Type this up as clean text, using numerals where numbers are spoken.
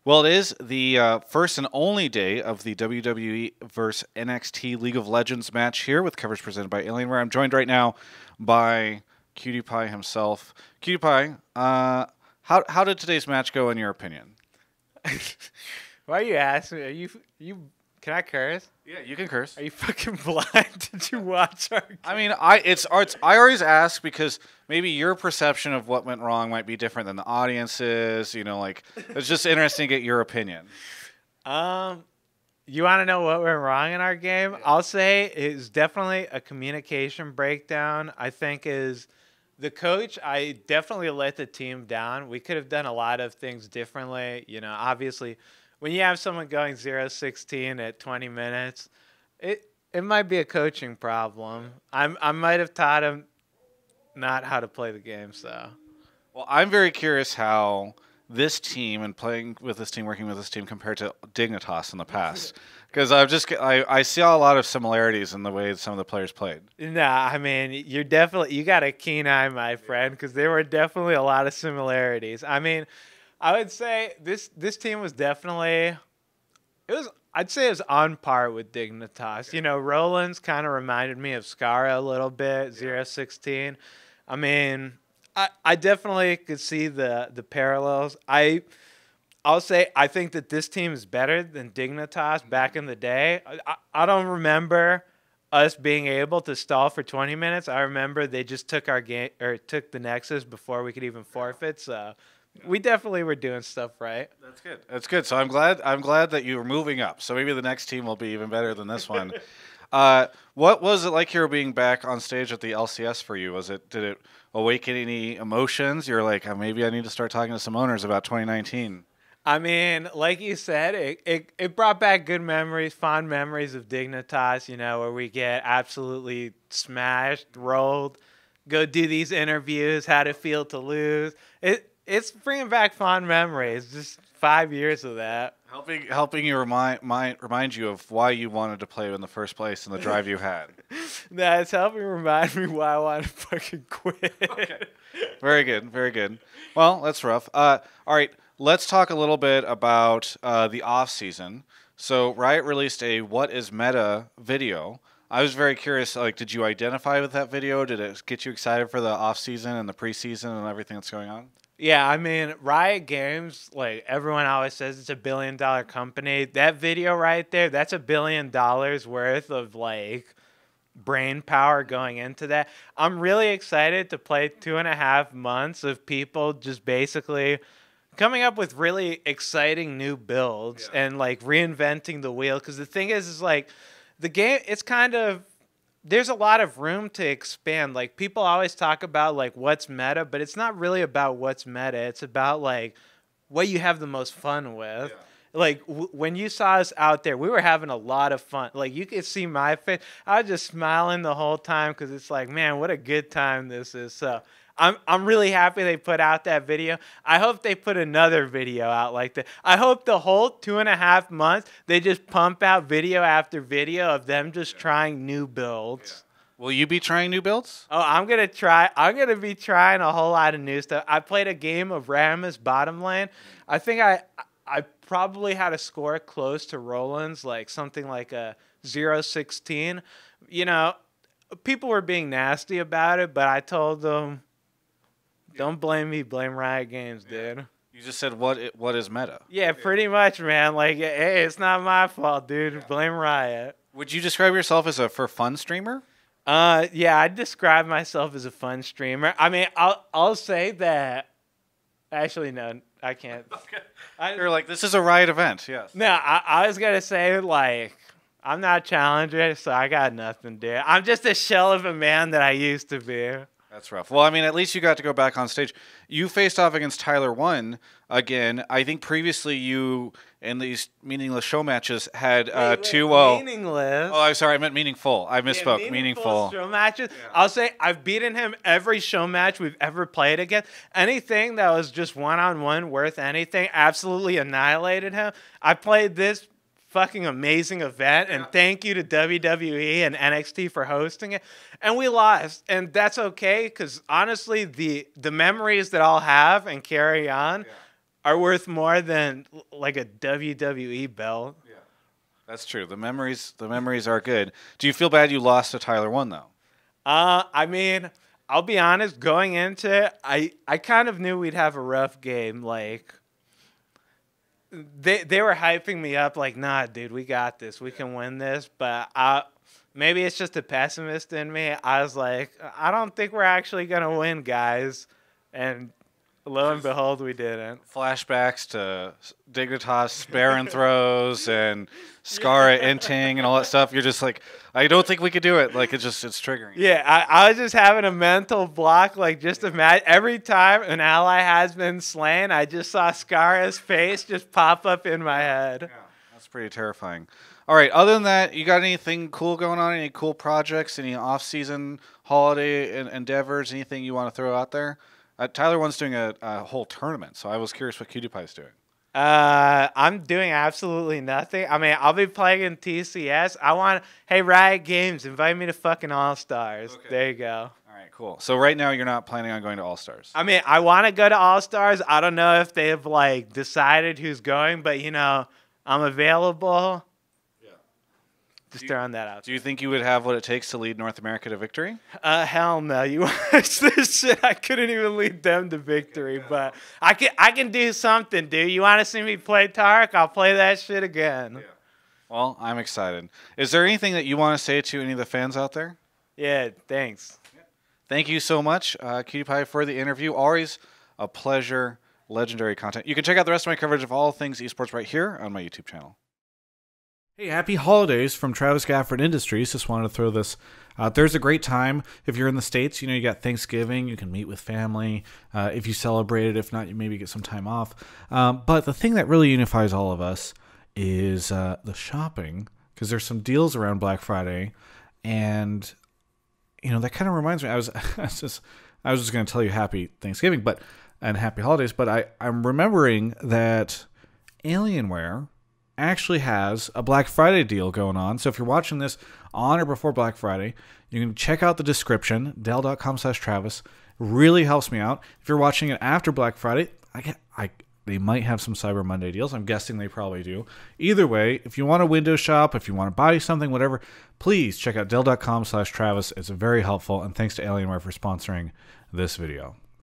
Well, it is the first and only day of the WWE versus NXT League of Legends match here with coverage presented by Alienware. I'm joined right now by Qtpie himself. Qtpie, how did today's match go in your opinion? Why are you asking? Are you? Can I curse? Yeah, you can curse. Are you fucking blind? Did you watch our? I mean, I always ask because maybe your perception of what went wrong might be different than the audience's. Like it's just interesting to get your opinion. You want to know what went wrong in our game? I'll say it's definitely a communication breakdown. I think is the coach. I definitely let the team down. We could have done a lot of things differently. Obviously, when you have someone going 0-16 at 20 minutes, it might be a coaching problem. I might have taught him not how to play the game. So, Well, I'm very curious how this team and playing with this team, working with this team, compared to Dignitas in the past. Because I see a lot of similarities in the way some of the players played. nah, I mean, you got a keen eye, my friend, because there were definitely a lot of similarities. I mean, I would say this team was definitely I'd say it was on par with Dignitas. Roland's kind of reminded me of Skara a little bit, 0-16. I mean, I definitely could see the parallels. I'll say I think that this team is better than Dignitas back in the day. I don't remember us being able to stall for 20 minutes. I remember they just took our game or took the Nexus before we could even forfeit. So we definitely were doing stuff right. That's good. That's good. So I'm glad that you were moving up. So maybe the next team will be even better than this one. What was it like here being back on stage at the LCS for you? Did it awaken any emotions? You're like, maybe I need to start talking to some owners about 2019. I mean, like you said, it brought back good memories, fond memories of Dignitas, where we get absolutely smashed, rolled, go do these interviews, how to feel to lose. It's bringing back fond memories, just 5 years of that. Helping you remind you of why you wanted to play in the first place and the drive you had. It's helping remind me why I want to fucking quit. Okay. Very good. Very good. Well, that's rough. All right. Let's talk a little bit about the off season. So Riot released a "What is Meta" video. I was very curious. Like, did you identify with that video? Did it get you excited for the off season and the preseason and everything that's going on? Yeah, I mean, Riot Games, like everyone always says, it's $1 billion company. That video right there, that's $1 billion worth of like brain power going into that. I'm really excited to play 2.5 months of people just basically coming up with really exciting new builds and like reinventing the wheel. Because the thing is like the game, it's kind of there's a lot of room to expand. Like people always talk about like what's meta, but it's not really about what's meta. It's about like what you have the most fun with. Yeah. Like when you saw us out there, we were having a lot of fun. Like you could see my face. I was just smiling the whole time because it's like, man, what a good time this is. So I'm really happy they put out that video. I hope they put another video out like that. I hope the whole 2.5 months they just pump out video after video of them just trying new builds. Yeah. Will you be trying new builds? Oh, I'm gonna try. I'm gonna be trying a whole lot of new stuff. I played a game of Rammus bottom lane. I think I probably had a score close to Roland's, like something like a 0-16. People were being nasty about it, but I told them, don't blame me, blame Riot Games, dude. You just said what is meta? Yeah, pretty much, man. Like, hey, it's not my fault, dude. Yeah. Blame Riot. Would you describe yourself as a for fun streamer? Yeah, I'd describe myself as a fun streamer. I mean, I'll say that. Actually, no, I can't. Okay. You're like, this is a Riot event, yes. No, I was gonna say like, I'm not a challenger, so I got nothing, dude. I'm just a shell of a man that I used to be. That's rough. Well, I mean, at least you got to go back on stage. You faced off against Tyler 1 again. I think previously you, in these meaningless show matches, had 2-0. Meaningless? Oh, I'm sorry. I meant meaningful. I misspoke. Yeah, meaningful show matches. Yeah. I'll say I've beaten him every show match we've ever played against. Anything that was just one-on-one worth anything, absolutely annihilated him. I played this fucking amazing event, and thank you to WWE and NXT for hosting it. And we lost, and that's okay, because honestly, the memories that I'll have and carry on are worth more than like a WWE belt. Yeah, that's true. The memories are good. Do you feel bad you lost to Tyler 1 though? I mean, I'll be honest. Going into it, I kind of knew we'd have a rough game. Like they were hyping me up, like, nah, dude, we got this. We can win this. But maybe it's just a pessimist in me. I was like, I don't think we're actually gonna win, guys. And lo and behold, we didn't. Flashbacks to Dignitas Baron throws and Scara inting and all that stuff. You're just like, I don't think we could do it. Like it's triggering. Yeah, I was just having a mental block. Like just imagine every time an ally has been slain, I just saw Scara's face just pop up in my head. Yeah, that's pretty terrifying. All right. Other than that, you got anything cool going on? Any cool projects? Any off-season holiday endeavors? Anything you want to throw out there? Tyler 1's doing a whole tournament, so I was curious what Qtpie's doing. I'm doing absolutely nothing. I mean, I'll be playing in TCS. Hey, Riot Games, invite me to fucking All-Stars. Okay. There you go. All right, cool. So right now you're not planning on going to All-Stars? I mean, I want to go to All-Stars. I don't know if they've, like, decided who's going, but, you know, I'm available. Just throwing that out. Do you think you would have what it takes to lead North America to victory? Hell no. You watch this shit. I couldn't even lead them to victory, but I can do something, dude. You want to see me play Tark? I'll play that shit again. Yeah. Well, I'm excited. Is there anything that you want to say to any of the fans out there? Yeah, thanks. Thank you so much, Qtpie, for the interview. Always a pleasure. Legendary content. You can check out the rest of my coverage of all things esports right here on my YouTube channel. Hey, happy holidays from Travis Gafford Industries. Just wanted to throw this out. There's a great time if you're in the States. You know, you got Thanksgiving. You can meet with family if you celebrate it. If not, you maybe get some time off. But the thing that really unifies all of us is the shopping, because there's some deals around Black Friday. And, you know, that kind of reminds me. I was just going to tell you happy Thanksgiving and happy holidays. But I'm remembering that Alienware actually has a Black Friday deal going on. So if you're watching this on or before Black Friday, you can check out the description, dell.com/Travis. Really helps me out. If you're watching it after Black Friday, they might have some Cyber Monday deals. I'm guessing they probably do. Either way, if you want to window shop, if you want to buy something, whatever, please check out dell.com/Travis. It's very helpful. And thanks to Alienware for sponsoring this video.